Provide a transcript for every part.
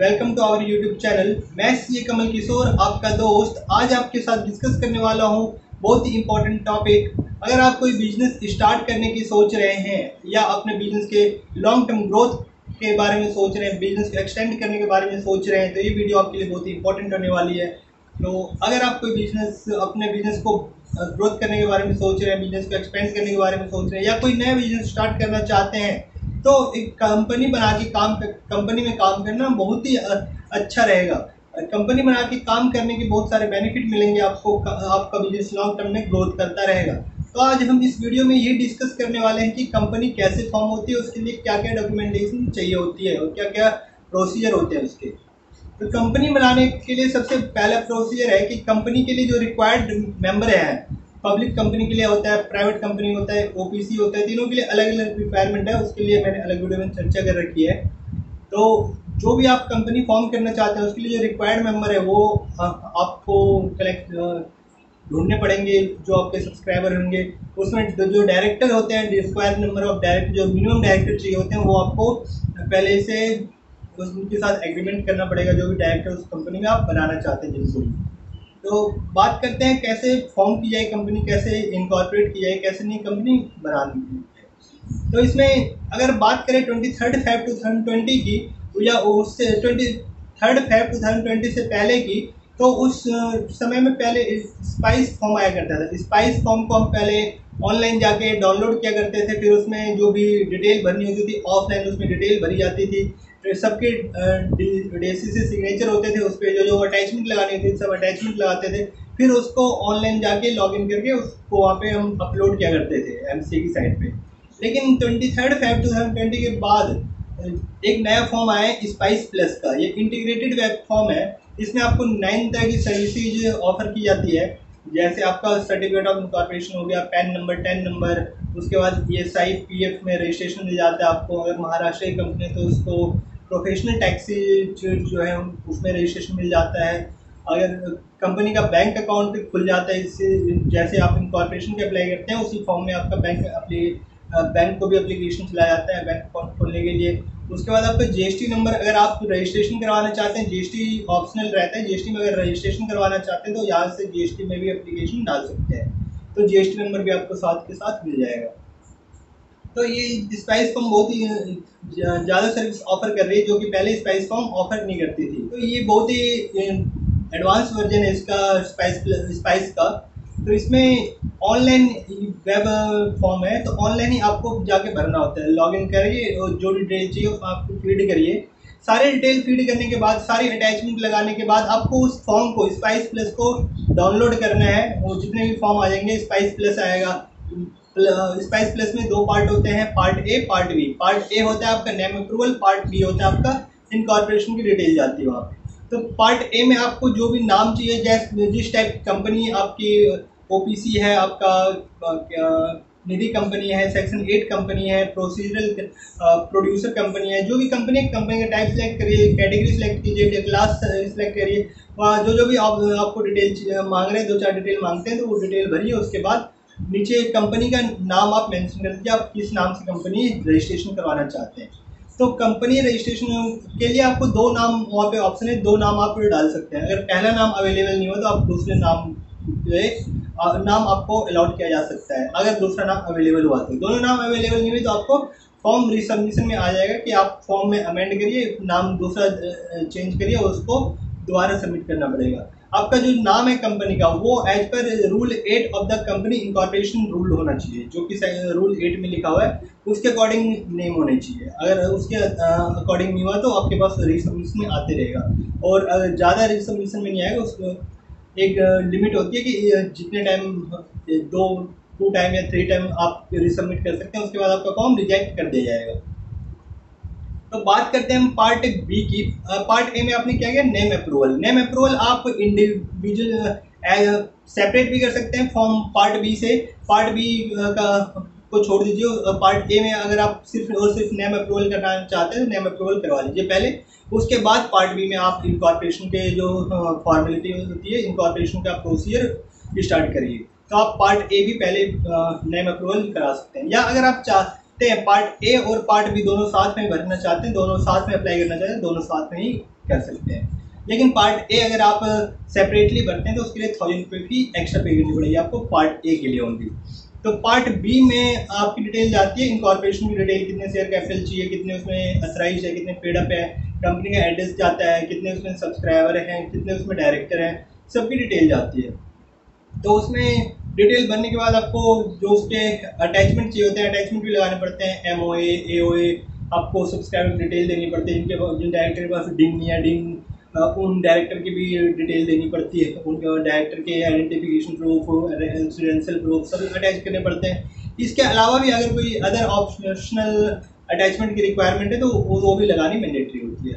Welcome to our YouTube channel. मैं CA Kamal Kishore, आपका दोस्त, आज आपके साथ डिस्कस करने वाला हूं बहुत ही इंपॉर्टेंट टॉपिक। अगर आप कोई बिजनेस स्टार्ट करने की सोच रहे हैं या अपने बिजनेस के लॉन्ग टर्म ग्रोथ के बारे में सोच रहे हैं, बिजनेस को एक्सटेंड करने के बारे में सोच रहे हैं, तो ये वीडियो आपके लिए बहुत ही इंपॉर्टेंट होने वाली है। तो अगर आप कोई बिजनेस अपने बिजनेस को ग्रोथ करने के बारे में सोच रहे हैं, बिजनेस को एक्सपेंड करने के बारे में सोच रहे हैं या कोई नया बिजनेस स्टार्ट करना चाहते हैं, तो एक कंपनी बना के कंपनी में काम करना बहुत ही अच्छा रहेगा। कंपनी बना के काम करने के बहुत सारे बेनिफिट मिलेंगे आपको, आपका बिजनेस लॉन्ग टर्म में ग्रोथ करता रहेगा। तो आज हम इस वीडियो में ये डिस्कस करने वाले हैं कि कंपनी कैसे फॉर्म होती है, उसके लिए क्या क्या डॉक्यूमेंटेशन चाहिए होती है और क्या क्या प्रोसीजर होते हैं उसके। तो कंपनी बनाने के लिए सबसे पहला प्रोसीजर है कि कंपनी के लिए जो रिक्वायर्ड मेंबर है, पब्लिक कंपनी के लिए होता है, प्राइवेट कंपनी होता है, ओपीसी होता है, तीनों के लिए अलग अलग रिक्वायरमेंट है। उसके लिए मैंने अलग वीडियो में चर्चा कर रखी है। तो जो भी आप कंपनी फॉर्म करना चाहते हैं उसके लिए जो रिक्वायर्ड मेंबर है वो आपको कलेक्ट ढूंढने पड़ेंगे। जो आपके सब्सक्राइबर होंगे उसमें जो डायरेक्टर होते हैं, रिक्वायर्ड नंबर ऑफ डायरेक्टर, जो मिनिमम डायरेक्टर चाहिए होते हैं, वो आपको पहले से उनके साथ एग्रीमेंट करना पड़ेगा, जो भी डायरेक्टर उस कंपनी में आप बनाना चाहते हैं जिनको। तो बात करते हैं कैसे फॉर्म की जाए कंपनी, कैसे इनकॉर्पोरेट की जाए, कैसे नहीं कंपनी बनानी है। तो इसमें अगर बात करें 23 Feb 2020 की या उससे 23 Feb 2020 से पहले की, तो उस समय में पहले स्पाइस फॉर्म आया करता था। स्पाइस फॉर्म को हम पहले ऑनलाइन जाके डाउनलोड किया करते थे, फिर उसमें जो भी डिटेल भरनी होती थी ऑफलाइन उसमें डिटेल भरी जाती थी, फिर सबके डेसी से सिग्नेचर होते थे, उस पर जो अटैचमेंट लगानी होती थी सब अटैचमेंट लगाते थे, फिर उसको ऑनलाइन जाके लॉगिन करके उसको वहाँ पे हम अपलोड किया करते थे एमसीए की साइट पे। लेकिन 23 Feb 2020 के बाद एक नया फॉर्म आया है स्पाइस प्लस का। ये इंटीग्रेटेड वेब फॉर्म है। इसमें आपको 9 तरह की सर्विसेज ऑफर की जाती है, जैसे आपका सर्टिफिकेट ऑफ इनकॉर्पोरेशन हो गया, पैन नंबर, टेन नंबर, उसके बाद ईएसआई पीएफ में रजिस्ट्रेशन मिल जाता है आपको। अगर महाराष्ट्र की कंपनी है तो उसको प्रोफेशनल टैक्सी जो है उसमें रजिस्ट्रेशन मिल जाता है। अगर कंपनी का बैंक अकाउंट खुल जाता है, इससे जैसे आप इनकॉर्पोरेशन के अप्लाई करते हैं उसी फॉर्म में आपका बैंक को भी एप्लीकेशन चला जाता है बैंक अकाउंट खोलने के लिए। उसके बाद आपका जीएसटी नंबर, अगर आप रजिस्ट्रेशन करवाना चाहते हैं, जीएसटी ऑप्शनल रहता है, जीएसटी में अगर रजिस्ट्रेशन करवाना चाहते हैं तो यहाँ से जीएसटी में भी एप्लीकेशन डाल सकते हैं, तो जीएसटी नंबर भी आपको साथ के साथ मिल जाएगा। तो ये स्पाइस फॉर्म बहुत ही ज़्यादा सर्विस ऑफर कर रही है, जो कि पहले स्पाइस फॉर्म ऑफर नहीं करती थी। तो ये बहुत ही एडवांस वर्जन है इसका स्पाइस का। तो इसमें ऑनलाइन वेब फॉर्म है, तो ऑनलाइन ही आपको जाके भरना होता है। लॉगिन करिए और जो डिटेल चाहिए उसको आपको फीड करिए। सारे डिटेल फीड करने के बाद, सारी अटैचमेंट लगाने के बाद आपको उस फॉर्म को, स्पाइस प्लस को डाउनलोड करना है। वो जितने भी फॉर्म आ जाएंगे स्पाइस प्लस आएगा। स्पाइस प्लस में दो पार्ट होते हैं, part A part B. Part A होता है आपका नेम अप्रूवल, पार्ट बी होता है आपका इनकॉर्पोरेशन की डिटेल जाती है वहाँ पे। तो पार्ट ए में आपको जो भी नाम चाहिए, जैसे जिस टाइप की कंपनी आपकी, ओपीसी है आपका, निधि कंपनी है, सेक्शन 8 कंपनी है, प्रोसीजरल प्रोड्यूसर कंपनी है, जो भी कंपनी का टाइप सेलेक्ट करिए, कैटेगरी सेलेक्ट कीजिए, क्लास सेलेक्ट करिए। वहाँ जो भी आपको डिटेल मांग रहे हैं, 2-4 डिटेल मांगते हैं, तो वो डिटेल भरिए। उसके बाद नीचे कंपनी का नाम आप मेंशन कर दीजिए, आप किस नाम से कंपनी रजिस्ट्रेशन करवाना चाहते हैं। तो कंपनी रजिस्ट्रेशन के लिए आपको 2 नाम वहाँ पे ऑप्शन है, 2 नाम आप डाल सकते हैं। अगर पहला नाम अवेलेबल नहीं हो तो आप दूसरे नाम आपको अलाउड किया जा सकता है। अगर दूसरा नाम अवेलेबल हुआ तो, दोनों नाम अवेलेबल नहीं हुए तो आपको फॉर्म रिसबमिशन में आ जाएगा कि आप फॉर्म में अमेंड करिए, नाम दूसरा चेंज करिए और उसको दोबारा सबमिट करना पड़ेगा। आपका जो नाम है कंपनी का वो as per rule 8 of the company incorporation rule होना चाहिए, जो कि रूल 8 में लिखा हुआ है उसके अकॉर्डिंग नेम होने चाहिए। अगर उसके अकॉर्डिंग नहीं हुआ तो आपके पास रिसबमिशन में आते रहेगा, और अगर ज़्यादा रिसबमिशन में नहीं आएगा उसको एक लिमिट होती है कि जितने टाइम 2 टाइम या 3 टाइम आप रिसबमिट कर सकते हैं, उसके बाद आपका फॉर्म रिजेक्ट कर दिया जाएगा। तो बात करते हैं हम पार्ट बी की। पार्ट ए में आपने क्या किया, नेम अप्रूवल। नेम अप्रूवल आप इंडिविजुअल सेपरेट भी कर सकते हैं फॉर्म पार्ट बी से। पार्ट बी का को छोड़ दीजिए, पार्ट ए में अगर आप सिर्फ और सिर्फ नेम अप्रूवल करना चाहते हैं तो नेम अप्रूवल करवा लीजिए पहले। उसके बाद पार्ट बी में आप इनकॉर्पोरेशन के जो फॉर्मेलिटी होती है, इनकॉर्पोरेशन का प्रोसीजर स्टार्ट करिए। तो आप पार्ट ए भी पहले नेम अप्रूवल करा सकते हैं, या अगर आप चाहते हैं पार्ट ए और पार्ट बी दोनों साथ में भरना चाहते हैं, दोनों साथ में अप्लाई करना चाहते हैं, दोनों साथ में ही कर सकते हैं। लेकिन पार्ट ए अगर आप सेपरेटली भरते हैं तो उसके लिए 1000 रुपये फी एक्स्ट्रा पे करनी पड़ेगी आपको पार्ट ए के लिए ओनली। तो पार्ट बी में आपकी डिटेल जाती है इनकॉर्पोरेशन की डिटेल, कितने शेयर कैपिटल चाहिए, कितने उसमें अथराइज है, कितने पेड अप है, कंपनी का एड्रेस जाता है, कितने उसमें सब्सक्राइबर हैं, कितने उसमें डायरेक्टर हैं, सबकी डिटेल जाती है। तो उसमें डिटेल भरने के बाद आपको जो उसके अटैचमेंट चाहिए होते हैं, अटैचमेंट भी लगाने पड़ते हैं, MOA AOA, आपको सब्सक्राइबर डिटेल देनी पड़ती है, जिन डायरेक्टर के पास डिंग या डिंग उन डायरेक्टर की भी डिटेल देनी पड़ती है, उनके डायरेक्टर के आइडेंटिफिकेशन प्रूफ, रेजिडेंशियल प्रूफ सब अटैच करने पड़ते हैं। इसके अलावा भी अगर कोई अदर ऑप्शनल अटैचमेंट की रिक्वायरमेंट है तो वो भी लगानी मैंडेटरी होती है।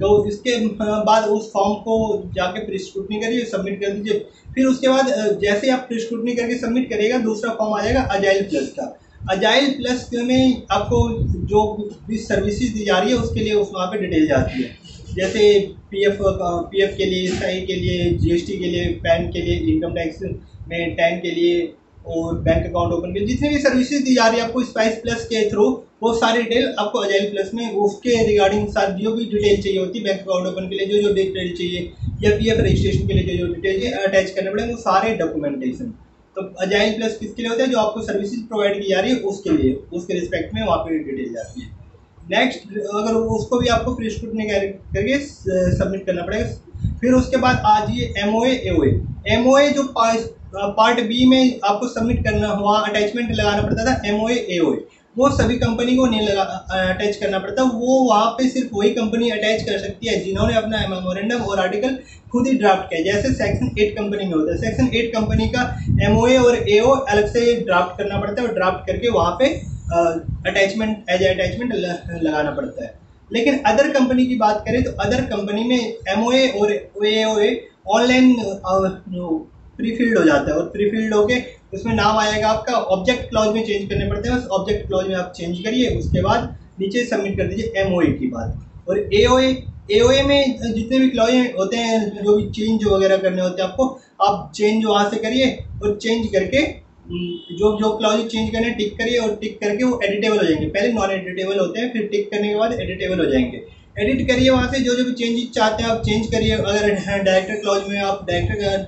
तो इसके बाद उस फॉर्म को जाके प्री स्क्रूटनी करिए, सबमिट कर दीजिए। फिर उसके बाद जैसे आप प्री स्क्रूटनी करके सबमिट करेगा, दूसरा फॉर्म आ जाएगा अजाइल प्लस का। अजाइल प्लस में आपको जो भी सर्विसेज दी जा रही है उसके लिए उस वहाँ पे डिटेल जाती है, जैसे पीएफ के लिए, SI के लिए, GST के लिए, पैन के लिए, इनकम टैक्स में टैन के लिए और बैंक अकाउंट ओपन के लिए, जितनी भी सर्विसेज दी जा रही है आपको स्पाइस प्लस के थ्रू, वो सारी डिटेल आपको अजाइल प्लस में उसके रिगार्डिंग सारी जो भी डिटेल चाहिए होती है, बैंक अकाउंट ओपन के लिए जो डिटेल चाहिए या PF रजिस्ट्रेशन के लिए जो डिटेल चाहिए अटैच करने पड़ेंगे, वो सारे डॉक्यूमेंटेशन। तो अजाइल प्लस किसके लिए होता है, जो आपको सर्विसेज प्रोवाइड की जा रही है उसके लिए, उसके रिस्पेक्ट में वहाँ पर डिटेल जाती है। नेक्स्ट अगर उसको भी आपको प्री स्क्रूटनी करके सबमिट करना पड़ेगा। फिर उसके बाद आ जाइए MOA AOA। MOA जो पार्ट बी में आपको सबमिट करना हुआ अटैचमेंट लगाना पड़ता था, MOA AOA वो सभी कंपनी को नहीं अटैच करना पड़ता, वो वहाँ पे सिर्फ वही कंपनी अटैच कर सकती है जिन्होंने अपना मेमोरेंडम और आर्टिकल खुद ही ड्राफ्ट किया। जैसे सेक्शन 8 कंपनी में होता है, सेक्शन 8 कंपनी का MOA और AO अलग से ड्राफ्ट करना पड़ता है और ड्राफ्ट करके वहाँ पे अटैचमेंट एज अटैचमेंट लगाना पड़ता है। लेकिन अदर कंपनी की बात करें तो अदर कंपनी में MOA और AOA ऑनलाइन प्री फिल्ड हो जाता है और प्री फिल्ड होके उसमें नाम आएगा आपका, ऑब्जेक्ट क्लॉज में चेंज करने पड़ते हैं, बस ऑब्जेक्ट क्लॉज में आप चेंज करिए, उसके बाद नीचे सबमिट कर दीजिए MOA की बात। और AOA में जितने भी क्लॉज होते हैं, जो भी चेंज वगैरह करने होते हैं आपको, आप चेंज वहाँ से करिए और चेंज करके जो क्लॉज चेंज करने टिक करिए और टिक करके वो एडिटेबल हो जाएंगे। पहले नॉन एडिटेबल होते हैं, फिर टिक करने के बाद एडिटेबल हो जाएंगे। एडिट करिए वहाँ से, जो भी चेंजेस चाहते हैं आप चेंज करिए। अगर डायरेक्टर क्लॉज में आप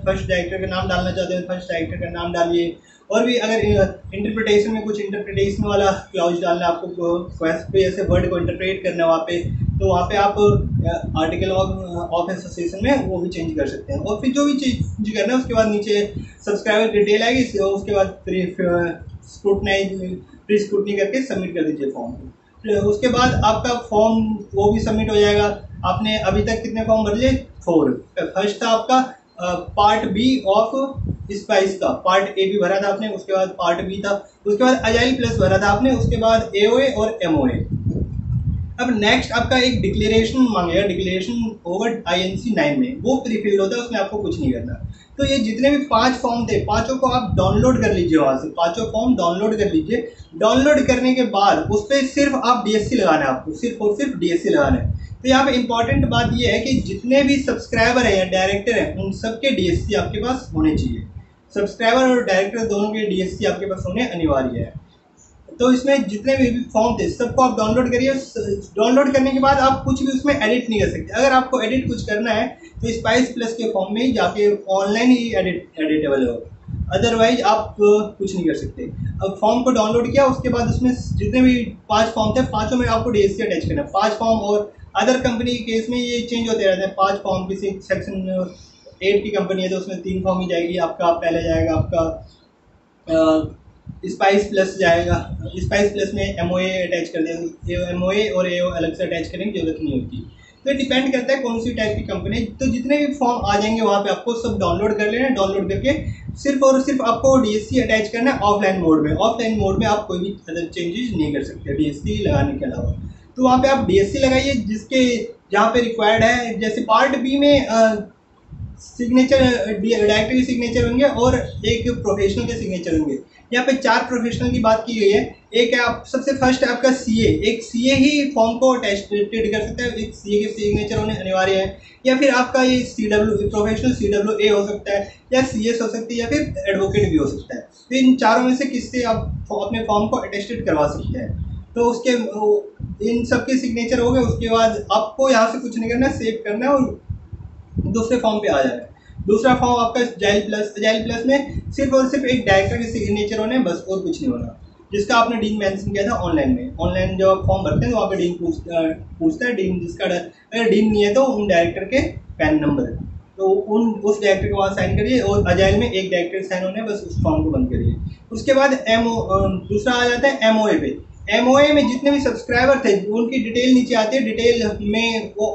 फर्स्ट डायरेक्टर का नाम डालना चाहते हैं, फर्स्ट डायरेक्टर का नाम डालिए। और भी अगर इंटरप्रिटेशन में कुछ इंटरप्रिटेशन वाला क्लॉज डालना है आपको, ऐसे वर्ड को इंटरप्रेट करना है वहाँ पे, तो वहाँ पे आप आर्टिकल ऑफ एसोसिएशन में वो भी चेंज कर सकते हैं। और फिर जो भी चेंज करना है उसके बाद नीचे सब्सक्राइबर डिटेल आएगी, उसके बाद प्री स्क्रूटनी करके सबमिट कर दीजिए फॉर्म को। उसके बाद आपका फॉर्म वो भी सबमिट हो जाएगा। आपने अभी तक कितने फॉर्म भर लिए? 4। फर्स्ट था आपका पार्ट बी ऑफ स्पाइस का, पार्ट ए भी भरा था आपने, उसके बाद पार्ट बी था, उसके बाद अजाइल प्लस भरा था आपने, उसके बाद AOA और MOA। अब नेक्स्ट आपका एक डिक्लेरेशन मांगेगा, डिक्लेरेशन ओवर INC 9 में, वो प्रीफिल होता है, उसमें आपको कुछ नहीं करना। तो ये जितने भी 5 फॉर्म थे, पांचों को आप डाउनलोड कर लीजिए, वहाँ से 5 फॉर्म डाउनलोड कर लीजिए। डाउनलोड करने के बाद उस पर सिर्फ आप DSC लगाना है, आपको सिर्फ और सिर्फ DSC लगाना है। तो यहाँ पे इंपॉर्टेंट बात ये है कि जितने भी सब्सक्राइबर हैं या डायरेक्टर हैं, उन सबके DSC आपके पास होने चाहिए। सब्सक्राइबर और डायरेक्टर दोनों के DSC आपके पास होने अनिवार्य है। तो इसमें जितने भी फॉर्म थे सबको आप डाउनलोड करिए। डाउनलोड करने के बाद आप कुछ भी उसमें एडिट नहीं कर सकते। अगर आपको एडिट कुछ करना है तो स्पाइस प्लस के फॉर्म में ही जाके ऑनलाइन ही एडिटेबल हो, अदरवाइज आप कुछ नहीं कर सकते। अब फॉर्म को डाउनलोड किया, उसके बाद उसमें जितने भी 5 फॉर्म थे, 5 में आपको DSC अटैच करना है। 5 फॉर्म, और अदर कंपनी के केस में ये चेंज होते रहते हैं। 5 फॉर्म किसी सेक्शन 8 की कंपनी है तो उसमें 3 फॉर्म ही जाएगी आपका। पहले जाएगा आपका स्पाइस प्लस जाएगा, स्पाइस प्लस में MOA अटैच कर देंगे, MOA और AO अलग से अटैच करने की जरूरत नहीं होती। तो डिपेंड करता है कौन सी टाइप की कंपनी। तो जितने भी फॉर्म आ जाएंगे वहाँ पे आपको सब डाउनलोड कर लेना है। डाउनलोड करके सिर्फ और सिर्फ आपको DSC अटैच करना है ऑफलाइन मोड में। ऑफलाइन मोड में आप कोई भी अदर चेंजेस नहीं कर सकते DSC लगाने के अलावा। तो वहाँ पे आप DSC लगाइए जिसके जहाँ पे रिक्वायर्ड है। जैसे पार्ट बी में सिग्नेचर डायरेक्टर के सिग्नेचर होंगे और एक प्रोफेशनल के सिग्नेचर होंगे। यहाँ पे 4 प्रोफेशनल की बात की गई है। एक है आप सबसे फर्स्ट है आपका CA, एक CA ही फॉर्म को अटैचेड कर सकता है, एक CA के सिग्नेचर होने अनिवार्य है। या फिर आपका ये CW प्रोफेशनल CWA हो सकता है, या CS हो सकती है, या फिर एडवोकेट भी हो सकता है। तो इन चारों में से किससे आप अपने फॉर्म को अटेस्टेड करवा सकते हैं। तो उसके इन सबके सिग्नेचर हो गए, उसके बाद आपको यहाँ से कुछ नहीं करना, सेव करना है और दूसरे फॉर्म पे आ जाना है। दूसरा फॉर्म आपका एजाइल प्लस में सिर्फ और सिर्फ एक डायरेक्टर के सिग्नेचर होने, बस और कुछ नहीं होना, जिसका आपने डीन मेंशन किया था ऑनलाइन में। ऑनलाइन जब आप फॉर्म भरते हैं तो वहाँ पे डीन पूछता है, डीन जिसका अगर डीन नहीं है तो उन डायरेक्टर के पैन नंबर, तो उस डायरेक्टर के वहाँ साइन करिए और अजाइल में एक डायरेक्टर साइन होने, बस उस फॉर्म को बंद करिए। उसके बाद दूसरा आ जाता है एमओए पे। एमओए में जितने भी सब्सक्राइबर थे उनकी डिटेल नीचे आती है, डिटेल में वो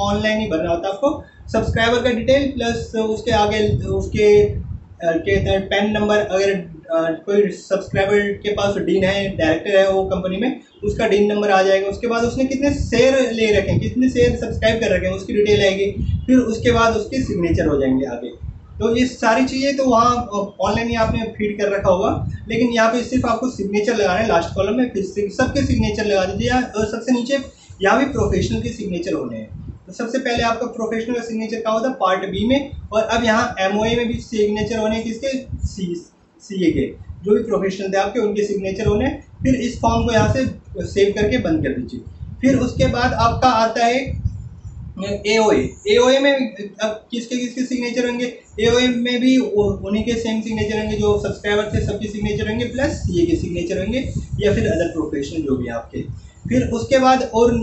ऑनलाइन ही भरना होता है आपको। सब्सक्राइबर का डिटेल प्लस उसके आगे उसके कहते हैं पैन नंबर, अगर कोई सब्सक्राइबर के पास डीन है, डायरेक्टर है वो कंपनी में, उसका डीन नंबर आ जाएगा। उसके बाद उसने कितने शेयर ले रखे हैं, कितने शेयर सब्सक्राइब कर रखे हैं, उसकी डिटेल आएगी। फिर उसके बाद उसके सिग्नेचर हो जाएंगे आगे। तो ये सारी चीज़ें तो वहाँ ऑनलाइन ही आपने फीड कर रखा होगा, लेकिन यहाँ पे सिर्फ आपको सिग्नेचर लगाना है लास्ट कॉलम में। फिर सबके सिग्नेचर लगा दीजिए और सबसे नीचे यहाँ भी प्रोफेशनल के सिग्नेचर होने हैं। तो सबसे पहले आपका प्रोफेशनल का सिग्नेचर कहाँ होता है, पार्ट बी में, और अब यहाँ एमओए में भी सिग्नेचर होने हैं, किसके, सीए के, जो भी प्रोफेशनल थे आपके उनके सिग्नेचर होने हैं। फिर इस फॉर्म को यहाँ से सेव करके बंद कर दीजिए। फिर उसके बाद आपका आता है एओए। एओए में अब किसके किसके सिग्नेचर होंगे, एओए में भी उन्हीं के सेम सिग्नेचर होंगे जो सब्सक्राइबर थे, सबके सिग्नेचर होंगे, प्लस सीए के सिग्नेचर होंगे या फिर अदर प्रोफेशनल जो भी आपके। फिर उसके बाद और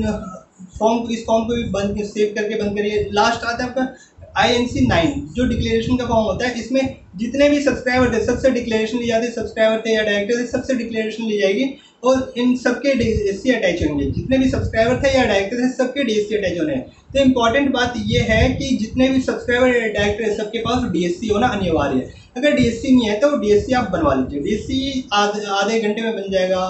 इस फॉर्म को भी बंद सेव करके बंद करिए। लास्ट आता है आपका INC 9 जो डिक्लेरेशन का फॉर्म होता है। इसमें जितने भी सब्सक्राइबर थे सबसे डिक्लेरेशन ली जाती है, सब्सक्राइबर थे या डायरेक्टर थे सबसे डिक्लेरेशन ली जाएगी और इन सबके DSC अटैच होंगे। जितने भी सब्सक्राइबर थे या डायरेक्टर थे सबके DSC अटैच होने हैं। तो इम्पॉर्टेंट बात यह है कि जितने भी सब्सक्राइबर या डायरेक्टर है सबके पास DSC होना अनिवार्य है। अगर DSC नहीं है तो DSC आप बनवा लीजिए। DSC आधे घंटे में बन जाएगा,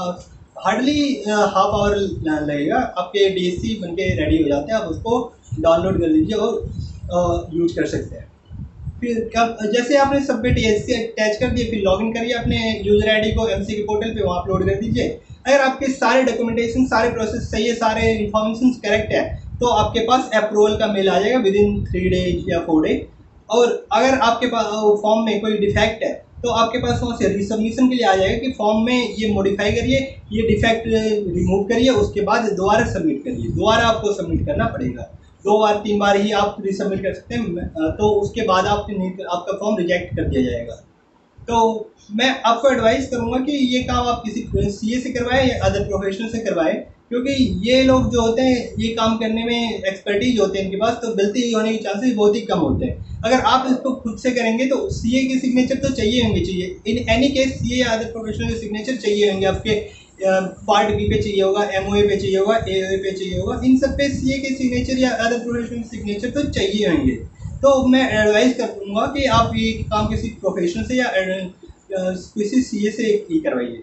हार्डली हाफ आवर लगेगा, आपके DSC बन के रेडी हो जाते हैं। आप उसको डाउनलोड कर लीजिए और यूज कर सकते हैं। फिर कब जैसे आपने सबमिट DSC अटैच कर दिए, फिर लॉगिन करिए अपने यूजर आईडी को MCQ पोर्टल पे, वहाँ अपलोड कर दीजिए। अगर आपके सारे डॉक्यूमेंटेशन, सारे प्रोसेस सही है, सारे इन्फॉर्मेशन करेक्ट है, तो आपके पास अप्रूवल का मेल आ जाएगा विदिन 3 डेज या 4 डे। और अगर आपके पास फॉर्म में कोई डिफेक्ट है तो आपके पास वहाँ से रिसबमिशन के लिए आ जाएगा कि फॉर्म में ये मॉडिफाई करिए, ये डिफेक्ट रिमूव करिए, उसके बाद दोबारा सबमिट करिए। दोबारा आपको सबमिट करना पड़ेगा, 2 बार 3 बार ही आप रिसबमिट कर सकते हैं, तो उसके बाद आपका फॉर्म रिजेक्ट कर दिया जाएगा। तो मैं आपको एडवाइस करूंगा कि ये काम आप किसी CA से करवाएं या अदर प्रोफेशनल से करवाएं, क्योंकि ये लोग जो होते हैं ये काम करने में एक्सपर्टीज होते हैं इनके पास, तो गलती होने के चांसेस बहुत ही कम होते हैं। अगर आप इसको खुद से करेंगे तो CA के सिग्नेचर तो चाहिए होंगे, इन एनी केस CA या अदर प्रोफेशनल के सिग्नेचर चाहिए होंगे। आपके पार्ट बी पे चाहिए होगा, MOA पे चाहिए होगा, AOA पे चाहिए होगा, इन सब पे CA के सिग्नेचर या अदर प्रोफेशनल सिग्नेचर तो चाहिए होंगे। तो मैं एडवाइस कर दूँगा कि आप ये काम किसी प्रोफेशनल से या किसी CA से ही करवाइए,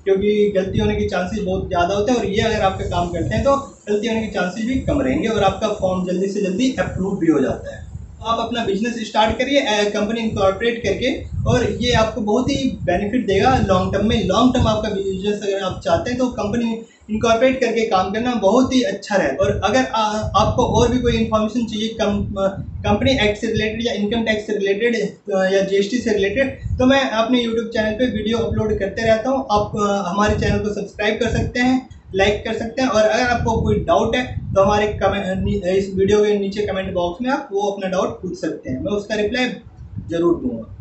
क्योंकि गलती होने के चांसेस बहुत ज़्यादा होते हैं। और ये अगर आपका काम करते हैं तो गलती होने के चांसेस भी कम रहेंगे और आपका फॉर्म जल्दी से जल्दी अप्रूव भी हो जाता है। आप अपना बिजनेस स्टार्ट करिए कंपनी इनकॉर्पोरेट करके, और ये आपको बहुत ही बेनिफिट देगा लॉन्ग टर्म में। लॉन्ग टर्म आपका बिजनेस अगर आप चाहते हैं तो कंपनी इनकॉर्पोरेट करके काम करना बहुत ही अच्छा रहे। और अगर आपको और भी कोई इन्फॉर्मेशन चाहिए कंपनी एक्ट से रिलेटेड या इनकम टैक्स से रिलेटेड या GST से रिलेटेड, तो मैं अपने यूट्यूब चैनल पे वीडियो अपलोड करते रहता हूँ। आप हमारे चैनल को सब्सक्राइब कर सकते हैं, लाइक कर सकते हैं, और अगर आपको कोई डाउट है तो हमारे इस वीडियो के नीचे कमेंट बॉक्स में आप वो अपना डाउट पूछ सकते हैं, मैं उसका रिप्लाई ज़रूर दूंगा।